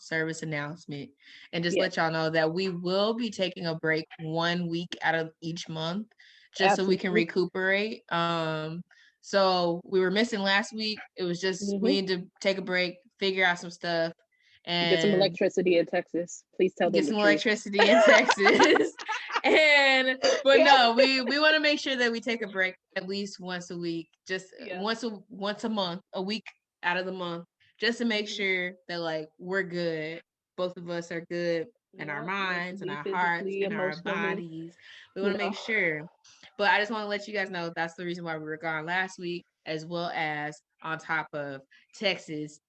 service announcement and just Yes, let y'all know that we will be taking a break 1 week out of each month just so we can absolutely. recuperate. So we were missing last week. It was just Hmm. we need to take a break, figure out some stuff, Get some and electricity in Texas. Please tell them get the some truth. electricity in Texas. And but Yeah. no, we want to make sure that we take a break at least once a week, just Yeah. once a month, a week out of the month, just to make Hmm. sure that like we're good. Both of us are good in our Yeah. minds and Mentally, our hearts physically, and our emotionally. bodies. We want to Yeah. make sure. But I just want to let you guys know that's the reason why we were gone last week, as well as on top of Texas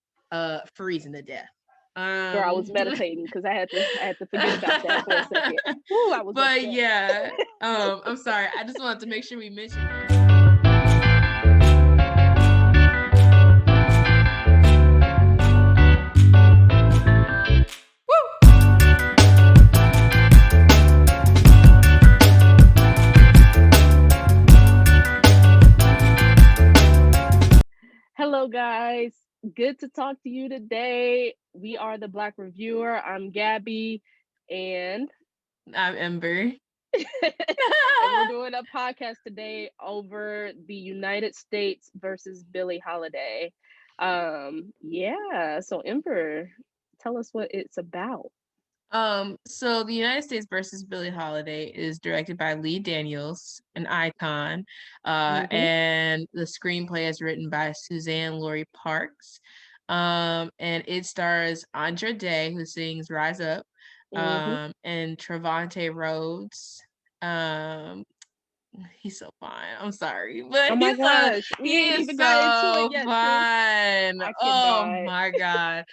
freezing to death. Girl, I was meditating because I had to forget about that for a second. Ooh, I was But upset. yeah, I'm sorry. I just wanted to make sure we mentioned it. Woo! Hello, guys. Good to talk to you today. We are the Black Reviewer. I'm Gabby, and I'm Ember. and we're doing a podcast today over the United States versus Billie Holiday. Yeah. So, Ember, tell us what it's about. So the United States versus Billie Holiday is directed by Lee Daniels, an icon, Mm-hmm. and the screenplay is written by Suzanne Laurie Parks. And it stars Andra Day, who sings "Rise Up," Mm-hmm. and Trevante Rhodes. Um, he's so fine. I'm sorry, Oh but my gosh, we he ain't is even got into it so yet, sis. fine. I Oh cannot. my god.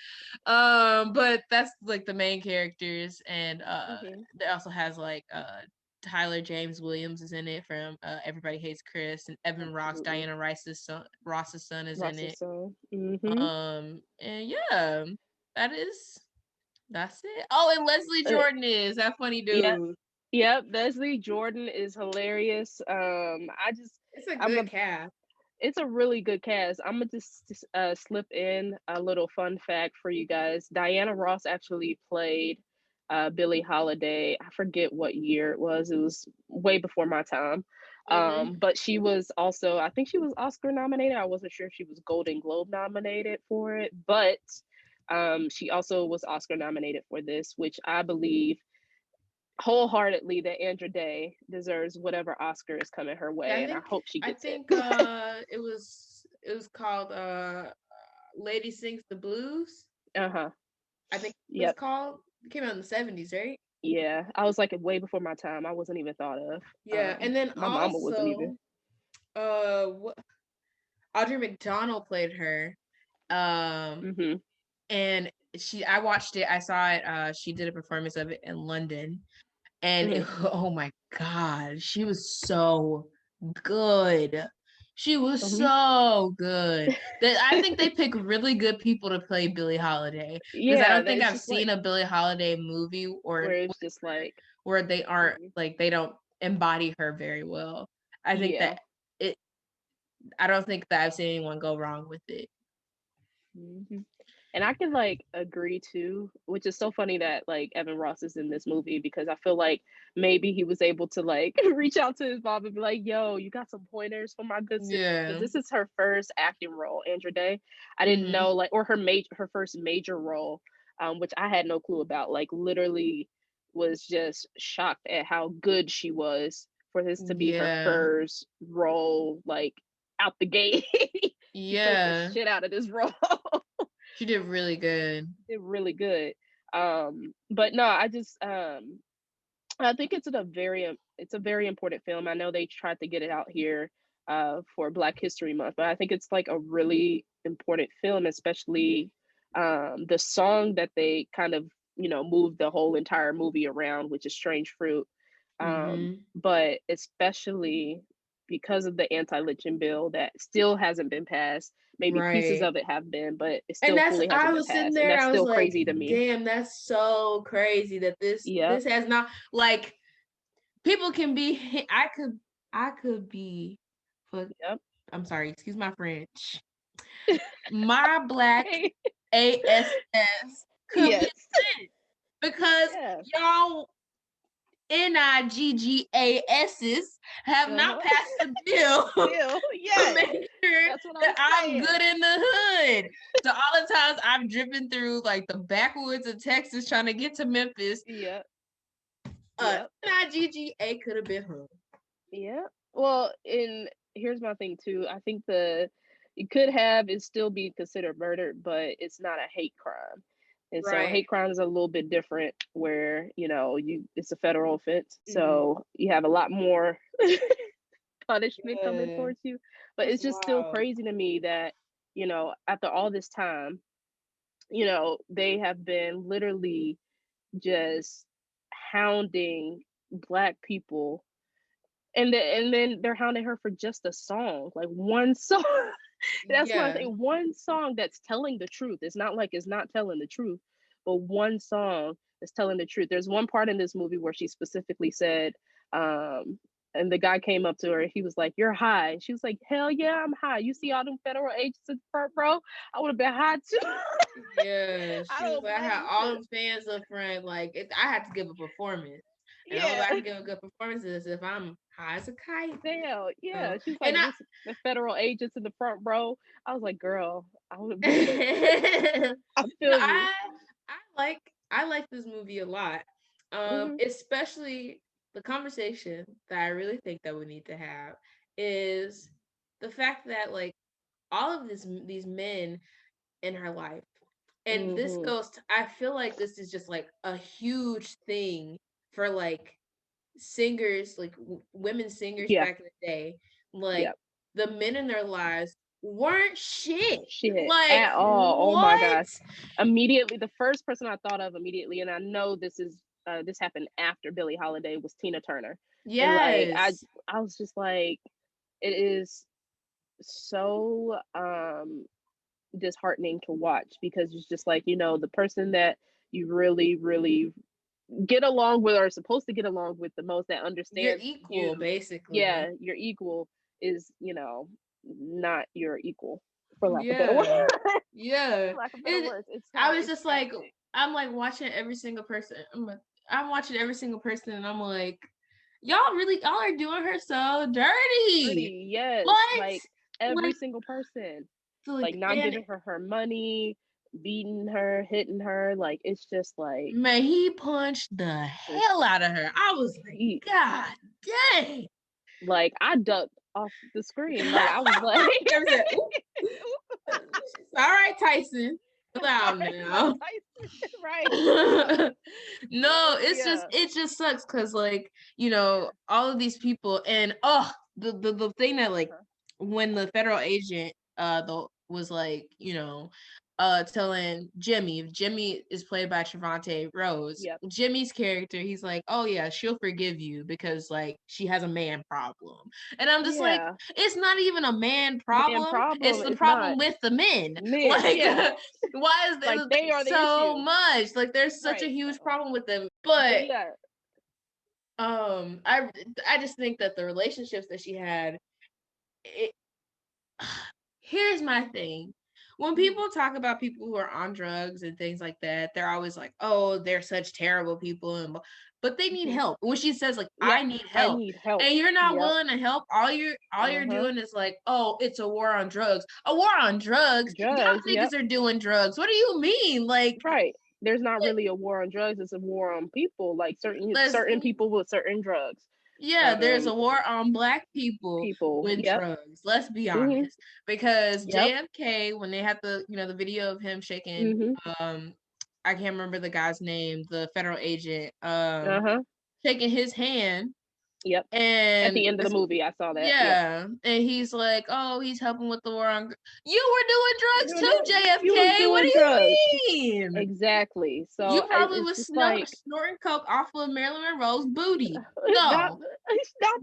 But that's like the main characters, and Mm-hmm. it also has like Tyler James Williams is in it from Everybody Hates Chris, and Evan Ross, Absolutely. Diana Ross's son is in Ross's it. son. Mm-hmm. And yeah, that is that's it. Oh, and Leslie Uh, Jordan is that funny yep. dude. Yep. Leslie Jordan is hilarious. It's a I'm good a cast. it's a really good cast. I'm gonna just slip in a little fun fact for you guys. Diana Ross actually played Billie Holiday. I forget what year it was. It was way before my time. Hmm. But she was also, I think she was Oscar nominated. I wasn't sure if she was Golden Globe nominated for it, but she also was Oscar nominated for this, which I believe wholeheartedly that Andra Day deserves whatever Oscar is coming her Yeah, way, and I hope she I gets it. think it was called Lady Sings the Blues. Uh huh. I think it was Yep. called. It came out in the 70s, right? Yeah. I was like way before my time. I wasn't even thought of. Yeah, and then My mama wasn't even. also what Audrey Mcdonald played her. Um Mm-hmm. and I watched it. I saw it. She did a performance of it in London, and Mm-hmm. oh my god, she was so good. She was Mm-hmm. so good that I think they pick really good people to play Billie Holiday, because I Yeah. don't That think it's I've just seen like a Billie Holiday movie or where it's just like, where they aren't mhm. like they don't embody her very well. I think Yeah. that it I don't think that I've seen anyone go wrong with it. Hmm. And I can like agree too, which is so funny that like Evan Ross is in this movie because I feel like maybe he was able to like reach out to his mom and be like, "Yo, you got some pointers for my good sister?" Because Yeah. this is her first acting role, Andra Day. I didn't Mhm. know like, or her first major role, which I had no clue about. Like literally, was just shocked at how good she was for this to be her Yeah. first role, like out the gate. She played the Yeah. shit out of this role. She did really good. Did really good. But no, I think it's a very important film. I know they tried to get it out here for Black History Month, but I think it's like a really important film, especially the song that they kind of moved the whole entire movie around, which is Strange Fruit. Mhm. But especially because of the anti-lynching bill that still hasn't been passed. Maybe pieces Right. of it have been, but it And still that's fully I hasn't been was sitting passed, and there and that's I was still like, crazy to me. damn, that's so crazy that this Yep. has not like people can be I could be fuck Yep. I'm sorry, excuse my French. My black ASS could be Yes. because y'all NIGGASs have not passed the bill to make sure that I'm good in the hood. So all the times I've driven through like the backwoods of Texas trying to get to Memphis, NIGGA could have been hung. Yeah. Well, here's my thing too. I think it could have and still be considered murder, but it's not a hate crime. And so hate crime is a little bit different where, it's a federal offense. So you have a lot more punishment coming towards you. But it's just still crazy to me that, after all this time, they have been literally just hounding Black people. And then they're hounding her for just a song, like one song. That's what I think. One song that's telling the truth. It's not like it's not telling the truth, but one song is telling the truth. There's one part in this movie where she specifically said, and the guy came up to her, he was like, "You're high." She was like, "Hell yeah, I'm high. You see all them federal agents in the front row? I would have been high too." Yeah, she was like, I had all them fans up front. Like, I had to give a performance. And all I can give a good performance is if I'm high as a kite. Hell, yeah. She's like, the federal agents in the front row. I was like, girl, I would have been. I feel you. I like this movie a lot. Especially the conversation that I really think that we need to have is the fact that like all of these men in her life, and this goes to, I feel like this is just like a huge thing for like singers, like women singers back in the day. Like the men in their lives weren't shit like at all. What? Oh my gosh. Immediately, the first person I thought of immediately, and I know this happened after Billie Holiday, was Tina Turner. Yes. And like I was just like, it is so disheartening to watch, because it's just like, the person that you really, really get along with or are supposed to get along with the most, that understands you're equal, basically. Yeah, your equal is, not your equal, for lack of better words. Yeah. For lack of better words. I was just like, I'm like watching every single person. I'm watching every single person, and I'm like, y'all are doing her so dirty. Yes. Like every single person. Like not giving her money, beating her, hitting her. Like, it's just like, man, he punched the hell out of her. I was like, God dang. Like, I ducked off the screen. Like, I was like, all right, Tyson. Loud now. Right. No, it just sucks because like, all of these people, and the thing that like when the federal agent was like, telling Jimmy is played by Trevante Rose. Jimmy's character, he's like, oh yeah, she'll forgive you because like she has a man problem. And I'm just like, it's not even a man problem. It's the problem with the men. Like, why is there like they are so much? Like, there's such a huge problem with them. But I just think that the relationships that she had, here's my thing. When people talk about people who are on drugs and things like that, they're always like, oh, they're such terrible people, but they need help. When she says like, I need help, and you're not willing to help, all you're doing is like, oh, it's a war on drugs. A war on drugs? Y'all niggas are doing drugs. What do you mean? Like, right. There's not really a war on drugs. It's a war on people, like certain people with certain drugs. Yeah, there's a war on Black people with drugs. Let's be honest, because JFK, when they had the the video of him shaking, I can't remember the guy's name, the federal agent, shaking his hand. And at the end of the movie, I saw that. Yeah, and he's like, "Oh, he's helping with the war on." You were doing drugs too, JFK. What do you mean? Exactly. So you probably was snorting coke off of Marilyn Monroe's booty. No, not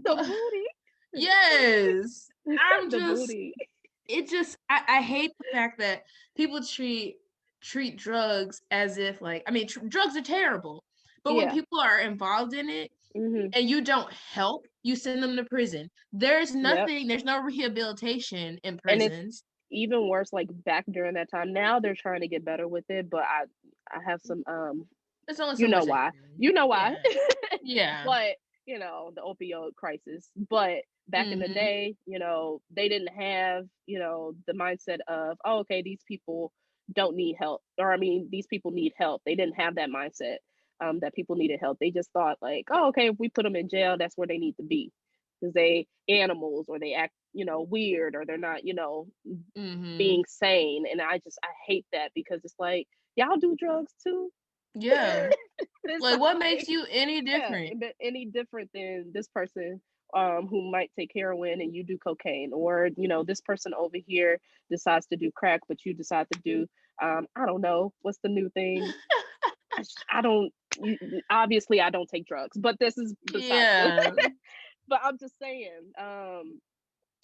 the booty. Yes, I'm just. It just I hate the fact that people treat drugs as if like, I mean, drugs are terrible, but when people are involved in it and you don't help, you send them to prison. There's nothing. There's no rehabilitation in prisons. And it's even worse, like back during that time. Now they're trying to get better with it, but I have some It's only You so know much why. can. You know why. Yeah. But, you know, the opioid crisis. But back in the day, you know, they didn't have, you know, the mindset of, oh, okay, these people don't need help. Or, I mean, these people need help. They didn't have that mindset that people needed help. They just thought, like, oh, okay, if we put them in jail, that's where they need to be. Because they animals, or they act, you know, weird, or they're not, you know, being sane. And I hate that, because it's like, y'all do drugs too. Yeah. Like, what makes you any yeah, different? any different than this person who might take heroin and you do cocaine, or, you know, this person over here decides to do crack, but you decide to do I don't know what's the new thing. I don't obviously I don't take drugs, but this is besides but I'm just saying,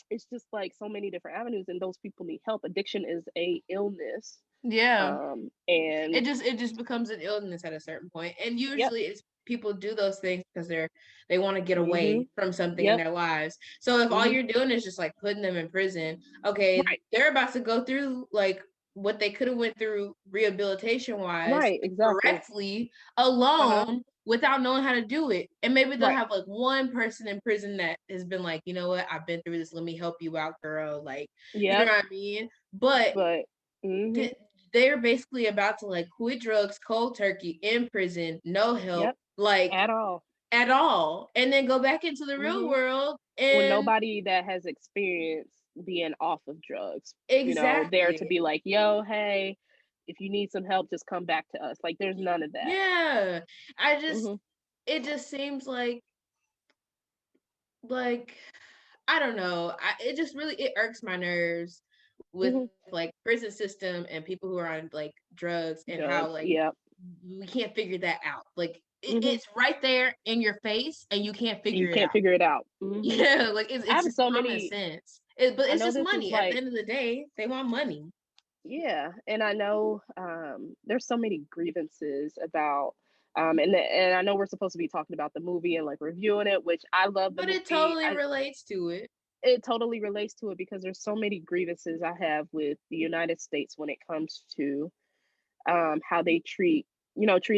it's just like so many different avenues, and those people need help. Addiction is a illness. And it just becomes an illness at a certain point. And usually it's people do those things because they want to get away from something in their lives. So if all you're doing is just like putting them in prison, okay, they're about to go through like what they could have went through rehabilitation wise correctly alone without knowing how to do it. And maybe they'll have like one person in prison that has been like, you know what, I've been through this, let me help you out, girl. Like, you know what I mean? But they're basically about to like quit drugs cold turkey in prison, no help, like at all, and then go back into the real world and when nobody that has experience being off of drugs, you know, there to be like, yo, hey, if you need some help, just come back to us. Like, there's none of that. Yeah, it just seems like I don't know. It just really it irks my nerves with like prison system and people who are on like drugs and how like we can't figure that out. Like it's right there in your face and you can't figure it out. You can't figure it out. Yeah, like it's just so common sense. But it's just money. At the end of the day, they want money. Yeah, and I know there's so many grievances about and I know we're supposed to be talking about the movie and like reviewing it, which I love the movie. But it totally relates to it. It totally relates to it, because there's so many grievances I have with the United States when it comes to how they treated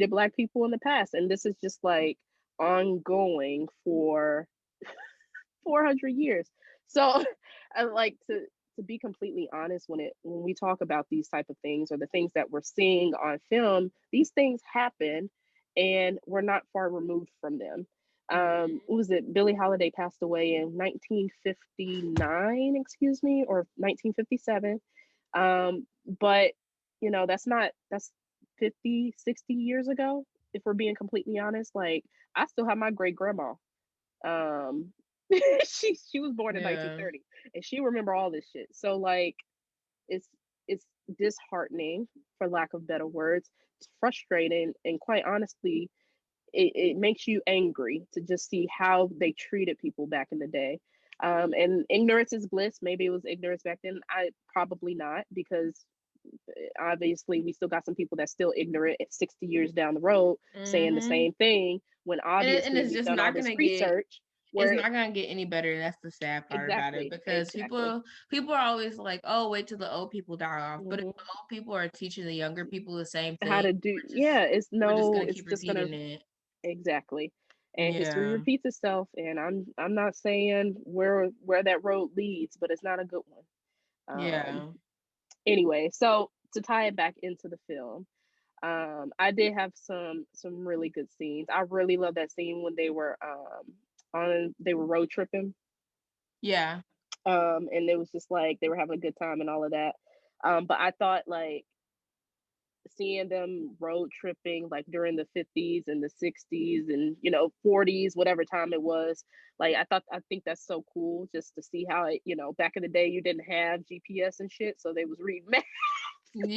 Black people in the past, and this is just like ongoing for 400 years. So I like to be completely honest, when we talk about these type of things, or the things that we're seeing on film, these things happen and we're not far removed from them. What was it? Billie Holiday passed away in 1959, excuse me, or 1957. But you know, that's 50, 60 years ago, if we're being completely honest. Like, I still have my great grandma. She was born in 1930, and she remember all this shit. So like, it's disheartening, for lack of better words. It's frustrating, and quite honestly, it makes you angry to just see how they treated people back in the day. And ignorance is bliss. Maybe it was ignorance back then. I probably not, because obviously we still got some people that's still ignorant at 60 years down the road saying the same thing, when obviously and it's just not going to research. It's not gonna get any better. That's the sad part about it, because people are always like, "Oh, wait till the old people die off." But if the old people are teaching the younger people the same thing, how to do, we're just gonna keep repeating it. Exactly, and history repeats itself. And I'm not saying where that road leads, but it's not a good one. Anyway, so to tie it back into the film, I did have some really good scenes. I really love that scene when they were road tripping. And it was just like they were having a good time and all of that. But I thought, like, seeing them road tripping like during the 50s and the 60s and, you know, 40s, whatever time it was, like, I think that's so cool, just to see how it, you know, back in the day you didn't have GPS and shit, so they was reading maps. Like,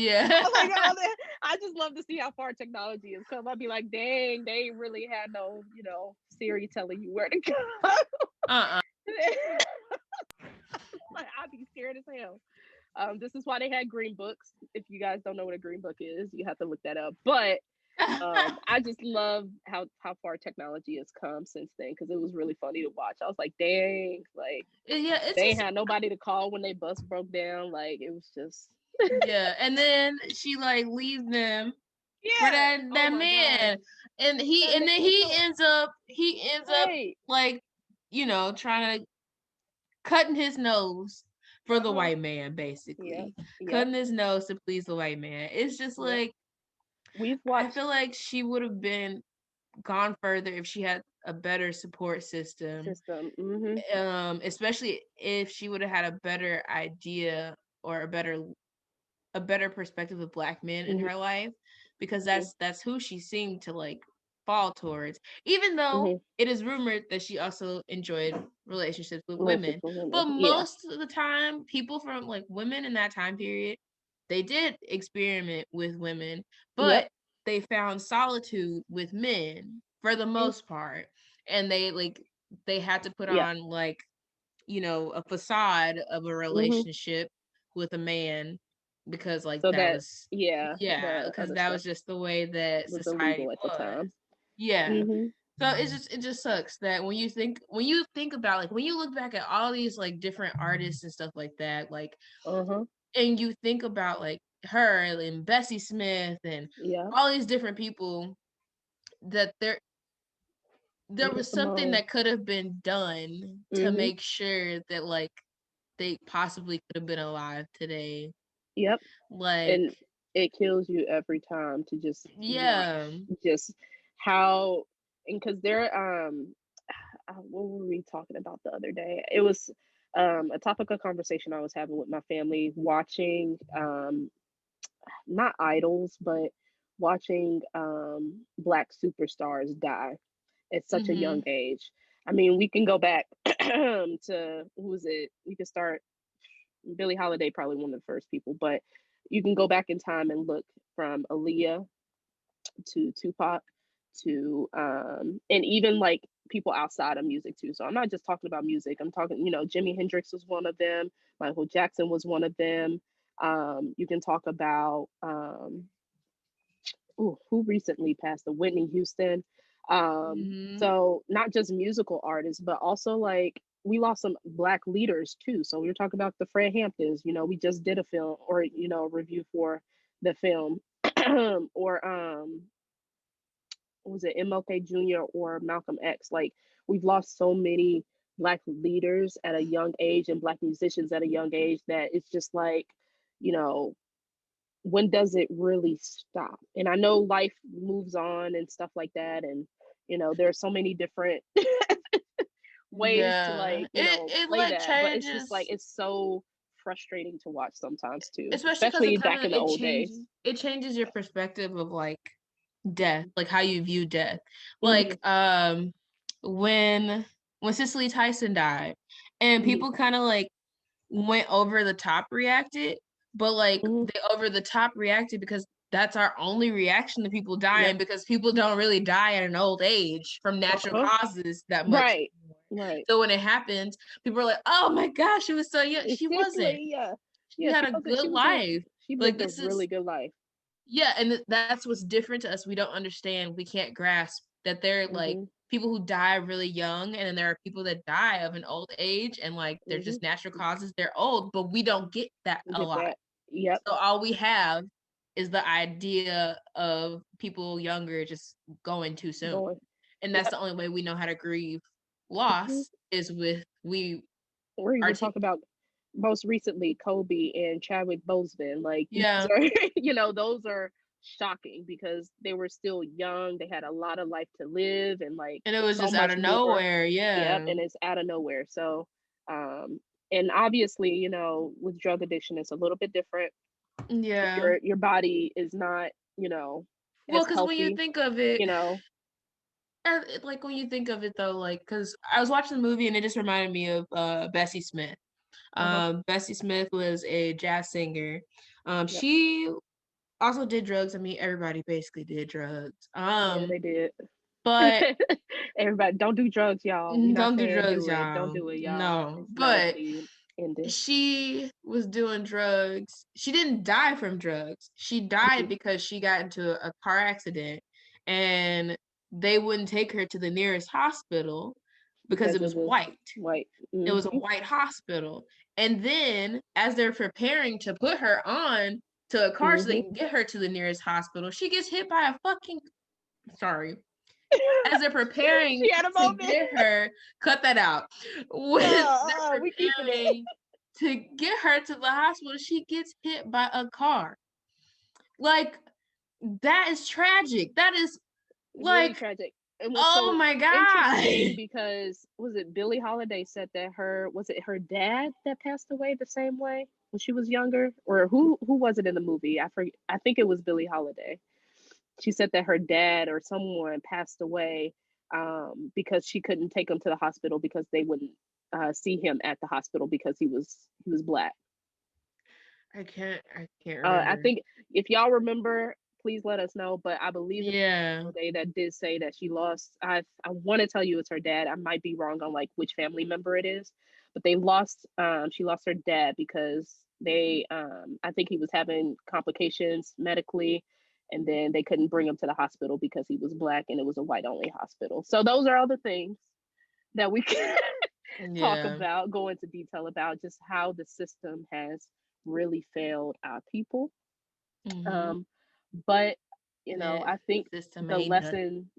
I just love to see how far technology has come. I'd be like, dang, they really had no, you know, Siri telling you where to go. Like, I'd be scared as hell. This is why they had green books. If you guys don't know what a green book is, you have to look that up. But I just love how far technology has come since then, because it was really funny to watch. I was like, dang, like, they ain't had nobody to call when their bus broke down. Like, it was just and then she like leaves them for that man. And then he ends up like, you know, trying to cutting his nose for the white man, basically. Cutting his nose to please the white man. It's just like, I feel like she would have been gone further if she had a better support system. Especially if she would have had a better idea or a better perspective of Black men in her life, because that's who she seemed to like fall towards, even though it is rumored that she also enjoyed relationships with women. But most of the time, people from like women in that time period, they did experiment with women, but they found solitude with men for the most part, and they had to put on like, you know, a facade of a relationship with a man, because like because that was just the way that society was. So it just sucks that when you think about, like, when you look back at all these like different artists and stuff like that, like, and you think about like her and Bessie Smith and all these different people, that there was something that could have been done to make sure that like they possibly could have been alive today. Like, and it kills you every time to just just how, and because they're what were we talking about the other day? It was a topic of conversation I was having with my family, watching not idols, but watching Black superstars die at such a young age. I mean, we can go back to, who was it? We could start Billie Holiday, probably one of the first people, but you can go back in time and look from Aaliyah to Tupac to and even like people outside of music too. So I'm not just talking about music. I'm talking, you know, Jimi Hendrix was one of them. Michael Jackson was one of them. You can talk about who recently passed, the Whitney Houston. So not just musical artists, but also like we lost some Black leaders too. So we were talking about the Fred Hamptons. You know, we just did a film, or you know, a review for the film, or was it MLK Jr. or Malcolm X? Like, we've lost so many Black leaders at a young age and Black musicians at a young age that it's just like, you know, when does it really stop? And I know life moves on and stuff like that, and you know, there are so many different ways to like, you know, play like that, but it's just like, it's so frustrating to watch sometimes too, especially back in the old days. It changes your perspective of like death, like how you view death. Like when Cicely Tyson died, and people kind of like went over the top reacted, but like they over the top reacted because that's our only reaction to people dying, because people don't really die at an old age from natural causes that much. Right. So when it happens, people are like, "Oh my gosh, she was so young." She wasn't. She had a good life. She lived a really good life. Yeah, and that's what's different to us. We don't understand. We can't grasp that they're like people who die really young, and then there are people that die of an old age, and like they're just natural causes. They're old, but we don't get that a lot. So all we have is the idea of people younger just going too soon, and that's the only way we know how to grieve loss is with we're even talking about most recently Kobe and Chadwick Boseman. Like, these are, you know, those are shocking because they were still young. They had a lot of life to live, and like, and it was just out of nowhere. And it's out of nowhere. So and obviously, you know, with drug addiction, it's a little bit different. Your body is not, you know, well, because when you think of it, you know, like when you think of it though, like, because I was watching the movie and it just reminded me of Bessie Smith. Bessie Smith was a jazz singer. She also did drugs. I mean, everybody basically did drugs. Yeah, they did. But everybody, don't do drugs, y'all. Don't do drugs, y'all. Don't do it, y'all. No, but she was doing drugs. She didn't die from drugs. She died because she got into a car accident, and they wouldn't take her to the nearest hospital because it was white. It was a white hospital. And then as they're preparing to put her on to a car so they can get her to the nearest hospital. She gets hit by a fucking as they're preparing to get her, cut that out. When they're preparing to get her to the hospital, she gets hit by a car. Like, that is tragic. That is like really tragic. It was my god! Interesting because was it Billie Holiday said that her dad that passed away the same way when she was younger, or who was it in the movie? I forget. I think it was Billie Holiday. She said that her dad or someone passed away because she couldn't take him to the hospital because they wouldn't see him at the hospital because he was Black. I can't remember. I think if y'all remember, please let us know. But I believe that did say that she lost. I want to tell you it's her dad. I might be wrong on like which family member it is, but they lost. She lost her dad because they. I think he was having complications medically, and then they couldn't bring him to the hospital because he was Black and it was a white only hospital. So those are all the things that we can talk about, go into detail about just how the system has really failed our people. But you know, I think the lesson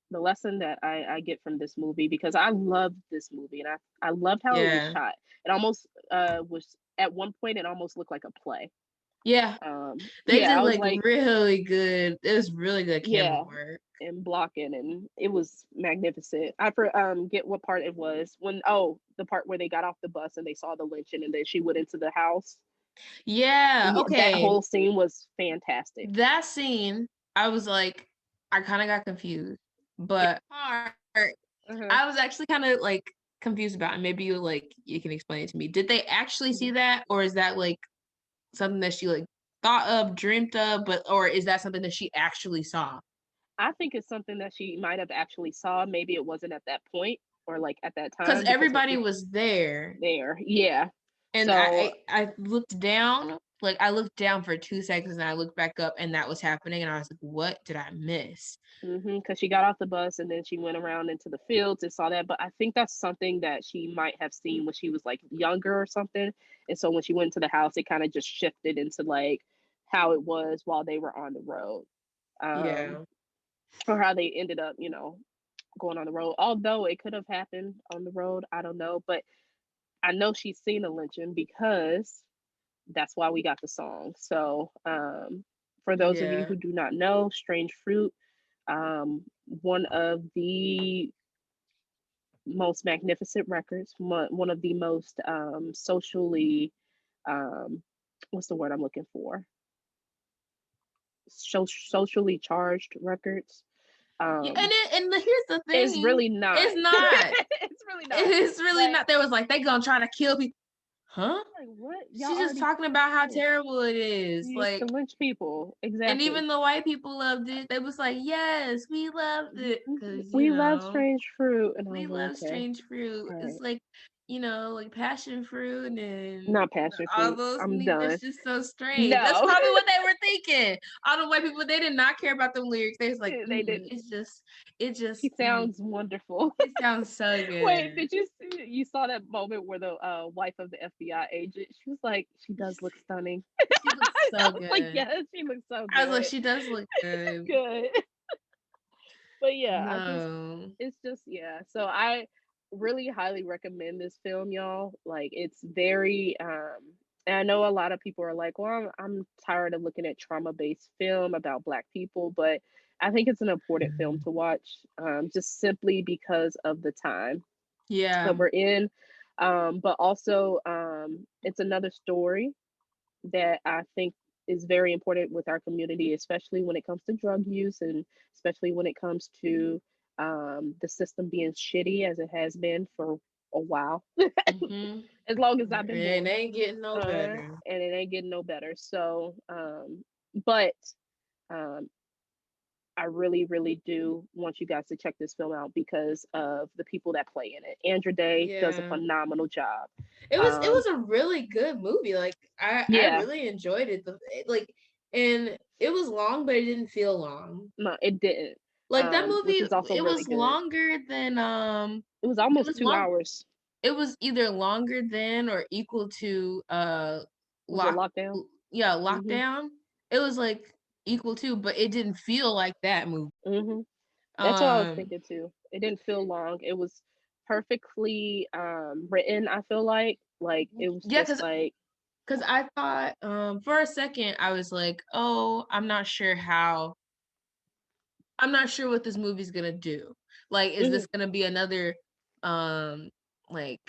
the lesson that I get from this movie, because I loved this movie and I loved how it was shot. It almost was at one point it almost looked like a play. They did like really good. It was really good camera work and blocking, and it was magnificent. I forget what part it was when the part where they got off the bus and they saw the lynching and then she went into the house. Okay. That whole scene was fantastic. That scene, I was like, I kind of got confused, but I was actually kind of like confused about it. Maybe you can explain it to me. Did they actually see that, or is that like something that she like thought of, dreamt of, or is that something that she actually saw? I think it's something that she might have actually saw. Maybe it wasn't at that point or like at that time. Because everybody was there. Yeah. And so, I looked down, like I looked down for 2 seconds and I looked back up and that was happening and I was like, what did I miss? Because she got off the bus and then she went around into the fields and saw that. But I think that's something that she might have seen when she was like younger or something. And so when she went to the house, it kind of just shifted into like how it was while they were on the road. Or how they ended up, you know, going on the road. Although it could have happened on the road, I don't know. But I know she's seen a lynching because that's why we got the song. So for those of you who do not know, Strange Fruit, one of the most magnificent records, one of the most socially, what's the word I'm looking for? Socially charged records. And here's the thing. It's really not. It's not. It's really not. It's really not. They was like, they gonna try to kill people. Huh? Like what? She's just talking about how terrible it is. Like to lynch people. Exactly. And even the white people loved it. They was like, yes, we loved it. We love Strange Fruit. And we love Strange Fruit. Right. It's like, you know, like passion fruit and not passion all fruit. Those I'm done. It's just so strange. No. That's probably what they were thinking. All the white people, they did not care about the lyrics. They was like, they didn't. It just he sounds wonderful. It sounds so good. Wait, did you saw that moment where the wife of the FBI agent, she was like, she does look stunning. She looks so good. Like, yes, she looks so good. I was like, she does look good. Good. But yeah, it's just so I really highly recommend this film, y'all. Like, it's very and I know a lot of people are like, well, I'm tired of looking at trauma-based film about Black people, but I think it's an important film to watch, just simply because of the time that we're in, but also it's another story that I think is very important with our community, especially when it comes to drug use and especially when it comes to the system being shitty as it has been for a while. As long as I've been born. It ain't getting no better. And it ain't getting no better. So, but I really, really do want you guys to check this film out because of the people that play in it. Andra Day does a phenomenal job. It was a really good movie. Like I really enjoyed it. And it was long, but it didn't feel long. No, it didn't. Like that movie, it was longer than it was almost 2 hours. It was either longer than or equal to Lockdown. Lockdown, it was like equal to, but it didn't feel like that movie. That's what I was thinking too. It didn't feel long. It was perfectly written, I feel like it was just like, because I thought for a second I was like, oh, I'm not sure what this movie's gonna do. Like, is this gonna be another like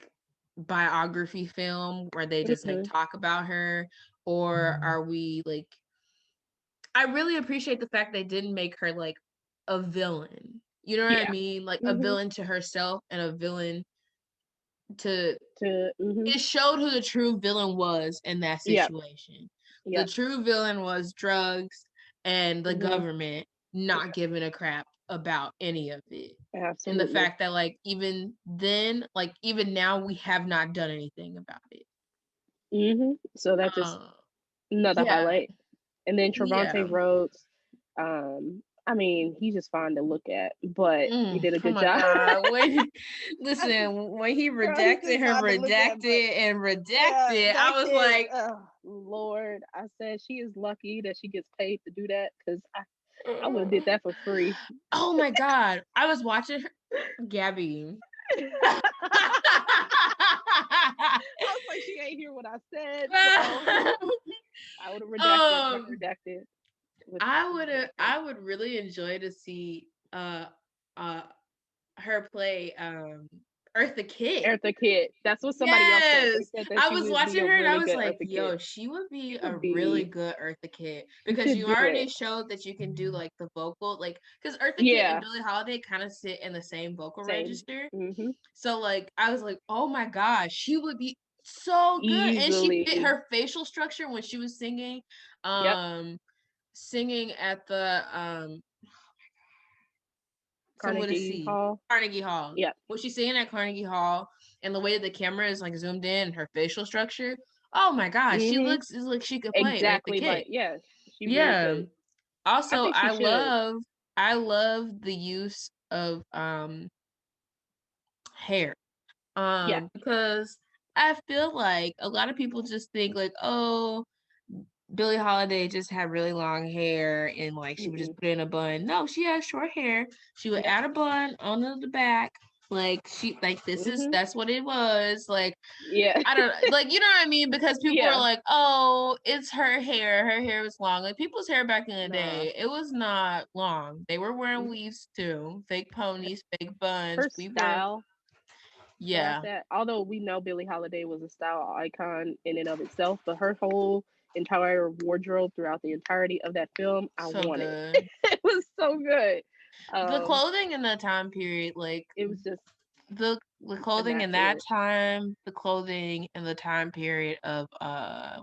biography film where they just like talk about her, or are we like, I really appreciate the fact they didn't make her like a villain. You know what I mean? Like a villain to herself and a villain to it showed who the true villain was in that situation. The true villain was drugs and the government not giving a crap about any of it. Absolutely. And the fact that like even then, like even now, we have not done anything about it. So that's just another highlight. And then Trevante Rhodes, I mean, he's just fine to look at, but he did a good job. God. When he redacted her, I was like, oh, Lord, I said she is lucky that she gets paid to do that, because I would have did that for free. Oh my God. I was watching her, Gabby. I was like, she ain't hear what I said. So I would have redacted. I would really enjoy to see her play Eartha Kitt. That's what somebody else said. They said that I was watching her and I was like, yo, Kitt. she would be really good Eartha Kitt, because you already showed that you can do like the vocal, like, because Eartha Kitt and Billie Holiday kind of sit in the same vocal register. So like I was like, oh my gosh, she would be so good. Easily. And she fit her facial structure when she was singing singing at the Carnegie Hall. Yeah. When she's singing at Carnegie Hall, and the way that the camera is like zoomed in, her facial structure. Oh my gosh, she looks like she could play exactly like she really could. Also, I love the use of hair. Because I feel like a lot of people just think like, oh, Billie Holiday just had really long hair and like she would just put it in a bun. No, she has short hair. She would add a bun on the back. Like she like that's what it was. Like I don't like, you know what I mean? Because people are like, oh, it's her hair. Her hair was long. Like people's hair back in the day, it was not long. They were wearing weaves too. Fake ponies, fake buns. Her style. Although we know Billie Holiday was a style icon in and of itself, but her whole entire wardrobe throughout the entirety of that film, I wanted. It was so good. The clothing in that time period, like it was just the clothing in that time, the clothing in the time period of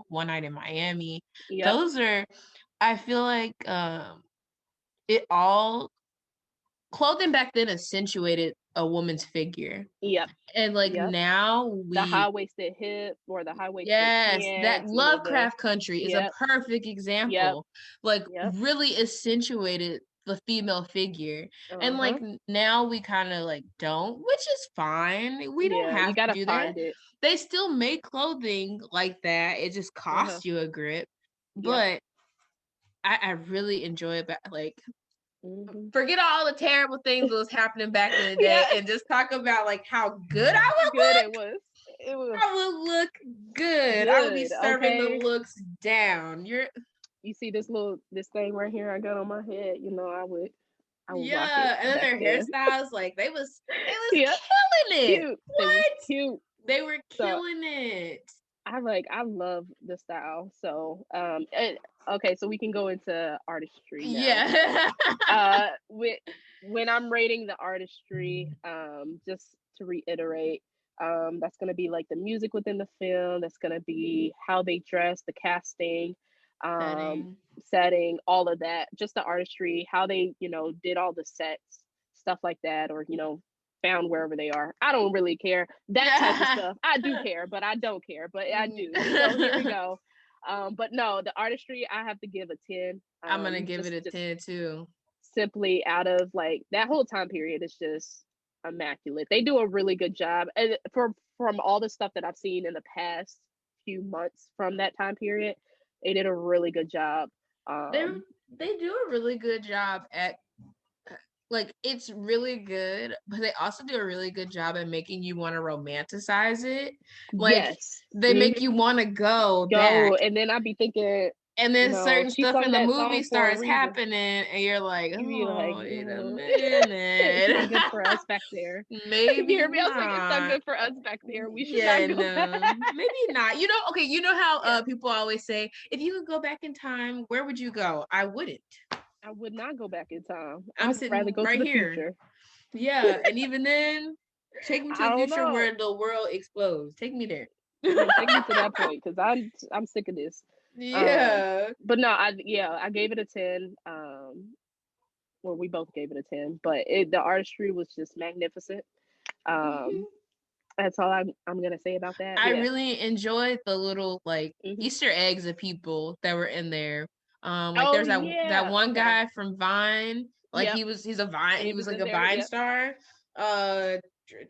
One Night in Miami. Those are, I feel like it all clothing back then accentuated a woman's figure. And like now the high-waisted hip or the high-waisted pants, that Lovecraft Country is a perfect example. Like really accentuated the female figure. And like now we kind of like don't, which is fine. We don't have to do that. They still make clothing like that. It just costs you a grip. But I really enjoy it. Like forget all the terrible things that was happening back in the day and just talk about like how good I would look. It was. I would look good. I would be serving the looks down. You see this thing right here I got on my head, you know, I would rock it. And then their hairstyles, like they was killing it. Cute. Cute. They were killing it. I love the style. So okay, so we can go into artistry now. When I'm rating the artistry, just to reiterate, that's going to be like the music within the film, that's going to be how they dress, the casting, setting, all of that, just the artistry, how they, you know, did all the sets, stuff like that, or, you know, found wherever they are. I don't really care. That type of stuff. I do care, but I don't care, but I do. So here we go. But no, the artistry, I have to give a 10. I'm going to give it a 10 too. Simply out of like that whole time period is just immaculate. They do a really good job. And from all the stuff that I've seen in the past few months from that time period, They did a really good job. They do a really good job at, like, it's really good, but they also do a really good job at making you want to romanticize it. Like, yes, they make you want to go back. And then I'd be thinking, and then certain she stuff sung in the that movie song for a starts reason. happening, and you're like, You be like, wait a it's not minute. good for us back there. Maybe You hear me? I was like, it's not not. good for us back there. We should Yeah, not go no, back. maybe not. Okay, you know how people always say, if you could go back in time, where would you go? I wouldn't. I would not go back in time. I'm I'd rather sitting go to right the here. future. Yeah, and even then, take me to I the don't future know. where the world explodes. Take me there. Take me to that point, because I'm sick of this. Yeah. But no, I gave it a 10. Well, we both gave it a 10, but the artistry was just magnificent. That's all I'm gonna say about that. I really enjoyed the little, like, Mhm. Easter eggs of people that were in there. Like, Oh, there's that yeah. one Okay. guy from Vine. Like, Yep. he's a Vine. He He was was like in a there. Vine Yep. star.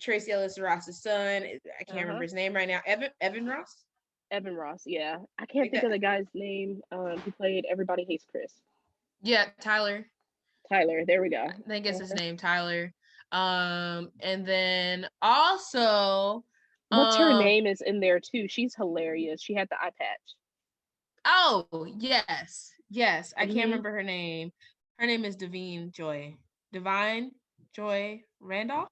Tracy Ellis Ross's son. I can't remember his name right now. Evan Ross. Evan Ross. Yeah, I can't think of the guy's name. He played Everybody Hates Chris. Yeah, Tyler. Tyler. There we go. I think it's his name, Tyler. And then also, what's her name is in there too. She's hilarious. She had the eye patch. Oh, yes. Yes. I can't remember her name. Her name is Divine Joy Randolph?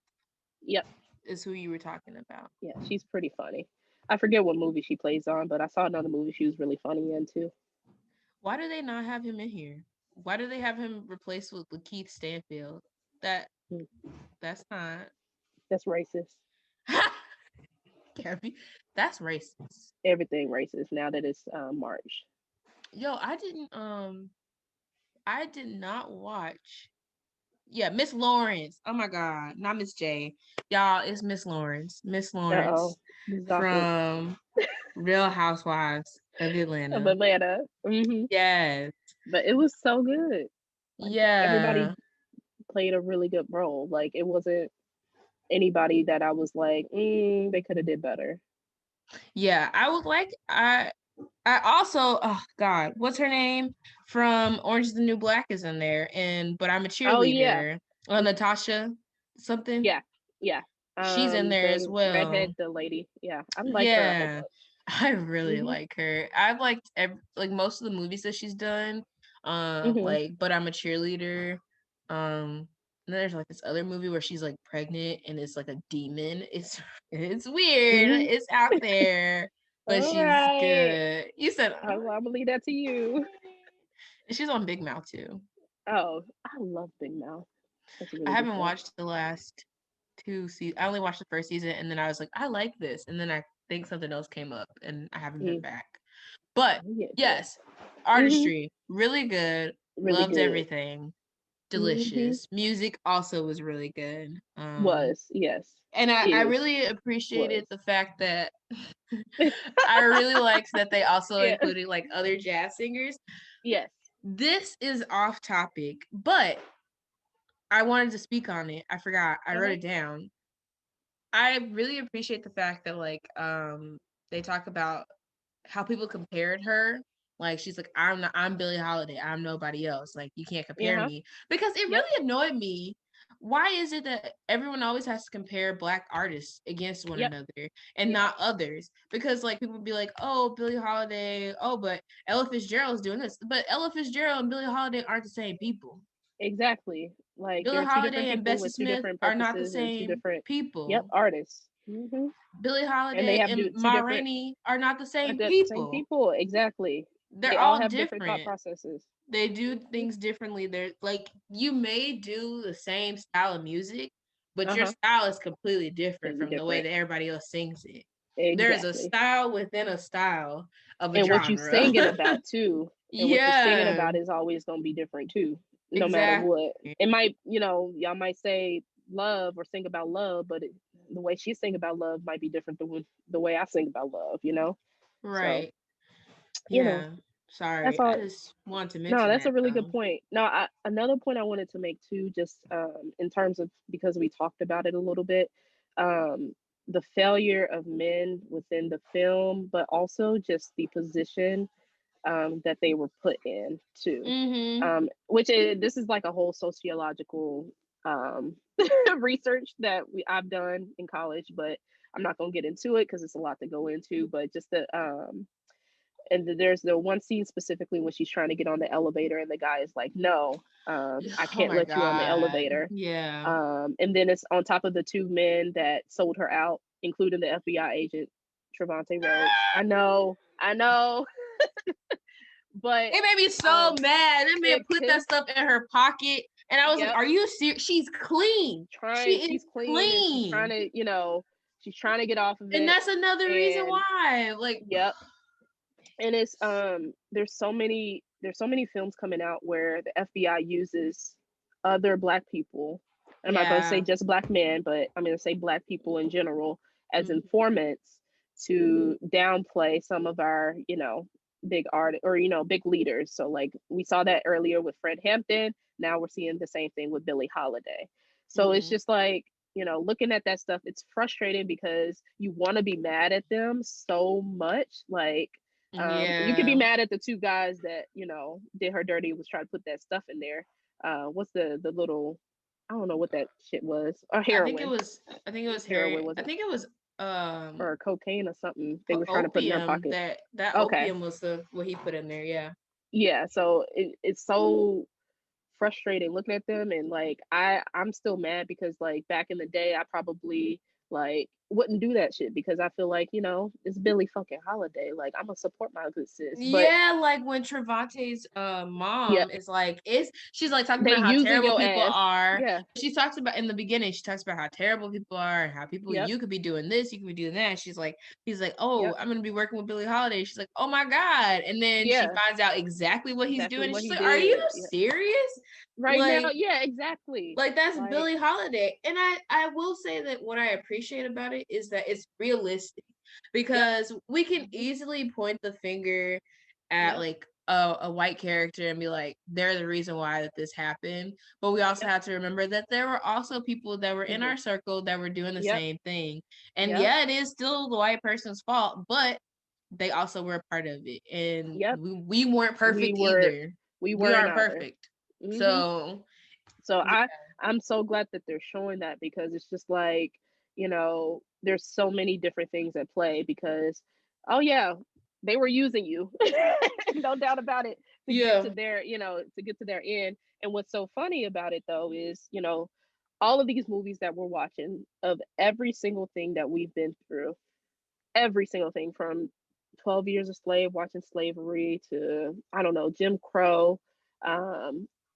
Yep. Is who you were talking about. Yeah, she's pretty funny. I forget what movie she plays on, but I saw another movie she was really funny in too. Why do they not have him in here? Why do they have him replaced with Keith Stanfield? That's not. That's racist. Gabby, that's racist. Everything racist now that it's March. Yo, I did not watch. Yeah, Miss Lawrence. Oh my God, not Miss J. Y'all, it's Miss Lawrence. Miss Lawrence from Real Housewives of Atlanta. Mm-hmm. Yes. But it was so good. Like, yeah. Everybody played a really good role. Like, it wasn't anybody that I was like, they could have did better. Yeah, I also, oh God, what's her name from Orange is the New Black is in there, but I'm a cheerleader. Oh, yeah. Natasha something. Yeah. She's in there as well. Redhead, the lady. Yeah, I like her a whole bunch. I really like her. I've liked like most of the movies that she's done. Like, but I'm a cheerleader. And then there's like this other movie where she's like pregnant and it's like a demon. It's weird. It's out there, but she's good. You said I'm gonna leave that to you. And she's on Big Mouth too. Oh, I love Big Mouth. I haven't watched the last 2 seasons. I only watched the first season, and then I was like, I like this, and then I think something else came up, and I haven't been back. But yes, Artistry, really good. Loved everything. Delicious. Music also was really good. Yes. And I really appreciated the fact that I really liked that they also included like other jazz singers. Yes. This is off topic, but I wanted to speak on it. I forgot. I wrote it down. I really appreciate the fact that like they talk about how people compared her. Like, she's like, I'm Billie Holiday. I'm nobody else. Like, you can't compare me. Because it really annoyed me. Why is it that everyone always has to compare Black artists against one another and not others? Because like people would be like, oh, Billie Holiday, oh, but Ella Fitzgerald's doing this. But Ella Fitzgerald and Billie Holiday aren't the same people. Exactly. Like, Billie Holiday and Bessie Smith are not the same people. Yep, artists. Billie Holiday and Ma Rainey are not the same people. Exactly. They all have different thought processes. They do things differently. They're like, you may do the same style of music, but your style is completely different from the way that everybody else sings it. Exactly. There's a style within a style of a genre. And what you sing it about too. And what you're singing about is always going to be different too, no matter what. It might, y'all might say love or sing about love, but the way she sing about love might be different than the way I sing about love, Right. So, sorry, I just want to mention that's a really good point. No, another point I wanted to make too, just in terms of, because we talked about it a little bit, the failure of men within the film, but also just the position that they were put in too. Mm-hmm. This is like a whole sociological research that I've done in college, but I'm not gonna get into it because it's a lot to go into. But just there's the one scene specifically when she's trying to get on the elevator and the guy is like, no, I can't let you on the elevator. Yeah. And then it's on top of the two men that sold her out, including the FBI agent Trevante Rhodes. I know. But it made me so mad. That man put that stuff in her pocket, and I was like, "Are you serious? She's clean. She's clean. And she's trying to, she's trying to get off of it." And that's another reason why. Like, yep. And it's there's so many films coming out where the FBI uses other Black people. I'm not going to say just Black men, but I'm going to say Black people in general as informants to downplay some of our, big art or big leaders. So like we saw that earlier with Fred Hampton. Now we're seeing the same thing with Billie Holiday. So it's just like, looking at that stuff, it's frustrating because you want to be mad at them so much. Like you could be mad at the two guys that did her dirty, was trying to put that stuff in there. What's the little, I don't know what that shit was, or heroin. I think it was heroin. I think it was or cocaine or something they were trying to put in their pocket. That opium was what he put in there. Yeah, so it's so frustrating looking at them, and like I'm still mad because like back in the day I probably like wouldn't do that shit because I feel like it's Billie fucking Holiday, like I'm gonna support my good sis. But like when Trevante's mom is like, she's like talking about how terrible people are. Yeah, she talks about in the beginning, she talks about how terrible people are and how people you could be doing this, you could be doing that. He's like, oh, I'm gonna be working with Billie Holiday. She's like, oh my god, and then she finds out exactly what he's doing. And she's like, are you serious? Right now, yeah, exactly. Like that's Billie Holiday. And I will say that what I appreciate about it is that it's realistic, because we can easily point the finger at like a white character and be like, they're the reason why that this happened. But we also have to remember that there were also people that were in our circle that were doing the same thing. And it is still the white person's fault, but they also were a part of it. And we weren't perfect either. We aren't perfect. So I'm so glad that they're showing that, because it's just like, there's so many different things at play, because they were using you. No doubt about it, to get to their end. And what's so funny about it though is, all of these movies that we're watching, of every single thing that we've been through, every single thing from 12 Years a Slave, watching slavery, to I don't know, Jim Crow,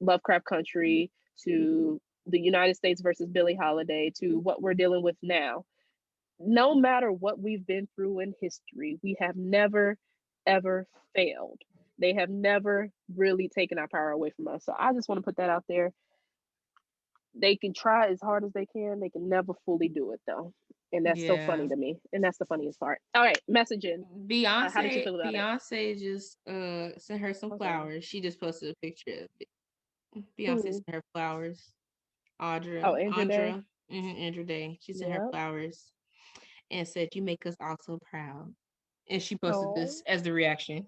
Lovecraft Country, to the United States versus Billie Holiday, to what we're dealing with now. No matter what we've been through in history, we have never, ever failed. They have never really taken our power away from us. So I just want to put that out there. They can try as hard as they can. They can never fully do it though. And that's so funny to me. And that's the funniest part. All right, messaging. Beyonce, how did you feel about it? Just sent her some flowers. She just posted a picture of it. Beyonce sent her flowers. Andra. Andra Day. She sent her flowers and said, "You make us all so proud." And she posted this as the reaction.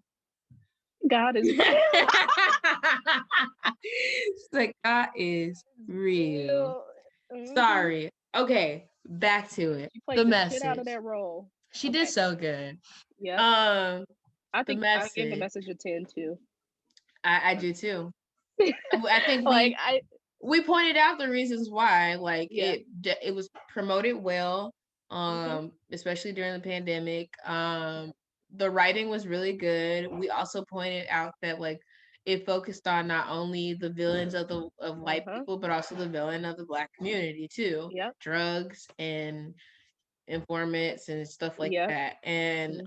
God is real. She's like, God is real. Sorry. Okay, back to it. The message. Shit out of that role. She did so good. Yeah. I think I gave the message a 10 too. I do too. I think we pointed out the reasons why. Like it was promoted well, especially during the pandemic. The writing was really good. We also pointed out that like it focused on not only the villains of white people, but also the villain of the Black community too. Drugs and informants and stuff like that. And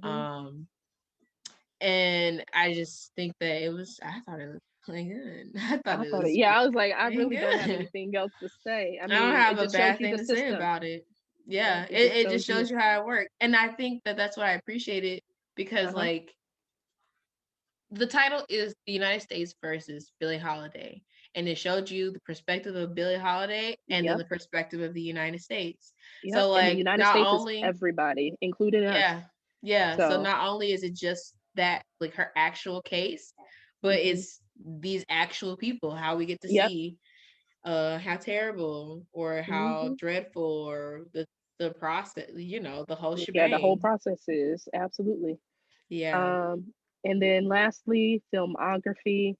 and I just think that I thought it was really good. I was like, I really don't have anything else to say. I mean, I don't have a bad thing to say about it. Yeah, it just shows you how it worked. And I think that's what I appreciated, because like the title is The United States versus Billie Holiday, and it showed you the perspective of Billie Holiday and then the perspective of the United States. So like, and the United States is everybody, including us. So not only is it just that like her actual case, but it's these actual people, how we get to see how terrible or how dreadful or the process, you know, the whole shebang. Yeah, the whole process is absolutely. Yeah. And then lastly, filmography.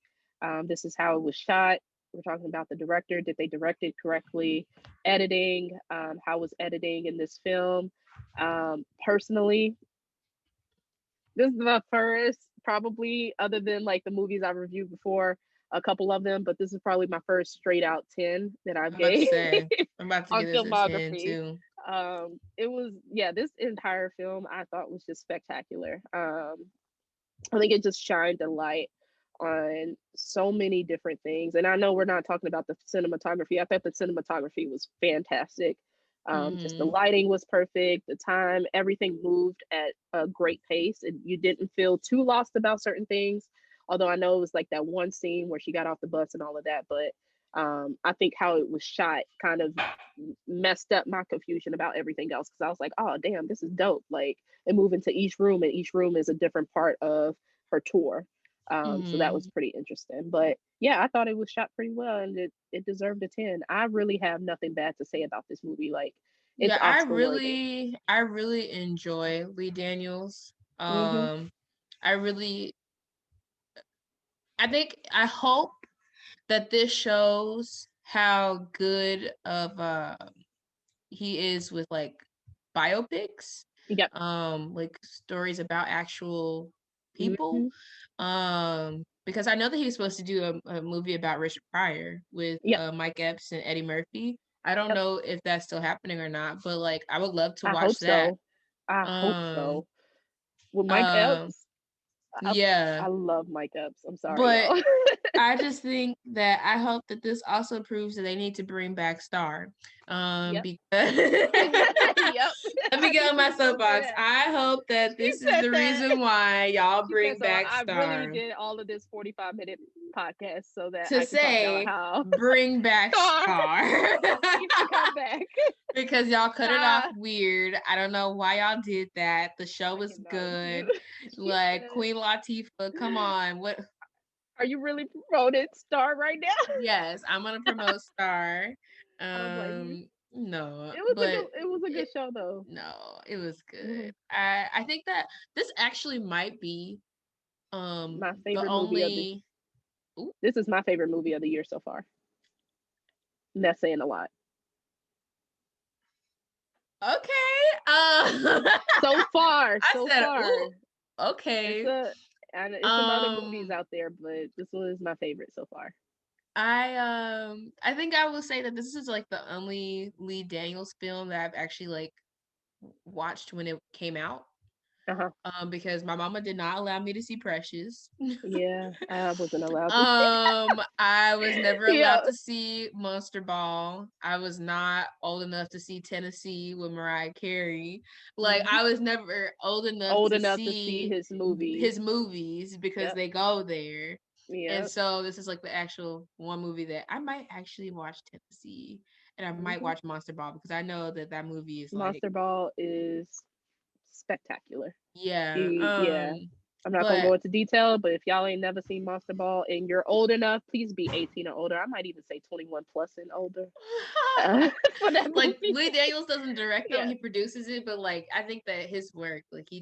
This is how it was shot. We're talking about the director. Did they direct it correctly? Editing. How was editing in this film? Personally, this is the first, probably, other than like the movies I reviewed before, a couple of them, but this is probably my first straight out 10 that I've gave I'm about to on give this a 10 filmography. too. It was, yeah, this entire film I thought was just spectacular. I think it just shined a light on so many different things. And I know we're not talking about the cinematography. I thought the cinematography was fantastic. Just the lighting was perfect, the time, everything moved at a great pace, and you didn't feel too lost about certain things. Although I know it was like that one scene where she got off the bus and all of that, but I think how it was shot kind of messed up my confusion about everything else, because I was like, oh damn, this is dope. Like, they move into each room, and each room is a different part of her tour. So that was pretty interesting. But yeah, I thought it was shot pretty well, and it deserved a 10. I really have nothing bad to say about this movie. Like, it's Oscar worthy. I really enjoy Lee Daniels. I hope that this shows how good of he is with like biopics. Yep. Like stories about actual people. Because I know that he was supposed to do a movie about Richard Pryor with Mike Epps and Eddie Murphy. I don't know if that's still happening or not, but like I would love to watch that. I hope so. With Mike Epps, yeah, I love Mike Epps. I'm sorry, but y'all. I just think that I hope that this also proves that they need to bring back Star. Because let me get on my soapbox. I hope that this is the reason why y'all bring back Star. I really did all of this 45-minute podcast so that to I can say talk about how bring back Star. needs to come back. Because y'all cut it off weird. I don't know why y'all did that. The show was good. Like Queen Latifah, come on. What are you really promoting Star right now? Yes, I'm gonna promote Star. No, it was a good show though. No, it was good. I think that this actually might be my favorite movie this is my favorite movie of the year so far. And that's saying a lot. Okay. So far. Okay. It's some other movies out there, but this one is my favorite so far. I think I will say that this is like the only Lee Daniels film that I've actually like watched when it came out. Because my mama did not allow me to see Precious. Yeah, I wasn't allowed to. I was never allowed to see Monster Ball. I was not old enough to see Tennessee with Mariah Carey. Like I was never old enough to see his movies because they go there. Yeah. And so this is like the actual one movie that I might actually watch Tennessee, and I might watch Monster Ball because I know that movie is Monster Ball is spectacular. Yeah. I'm not gonna go into detail, but if y'all ain't never seen Monster Ball and you're old enough, please be 18 or older. I might even say 21 plus and older. For that movie. Like Lee Daniels doesn't direct them, he produces it, but like I think that his work, like he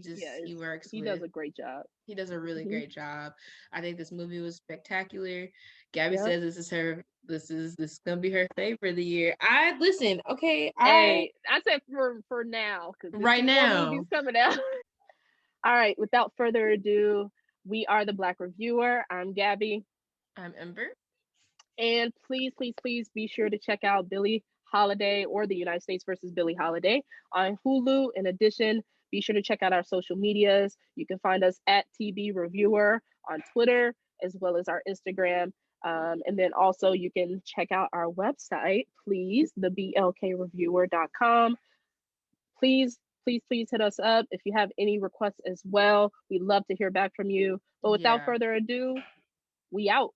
works. He does a great job. He does a really great job. I think this movie was spectacular. Gabby says this is gonna be her favorite of the year. I listen, okay. I said for now, because right now movies coming out. All right, without further ado, we are the Black Reviewer. I'm Gabby. I'm Ember. And please, please, please be sure to check out Billie Holiday, or The United States versus Billie Holiday, on Hulu. In addition, be sure to check out our social medias. You can find us at TB Reviewer on Twitter, as well as our Instagram. And then also you can check out our website, please, theblkreviewer.com. Please hit us up if you have any requests as well. We'd love to hear back from you. But without further ado, we out.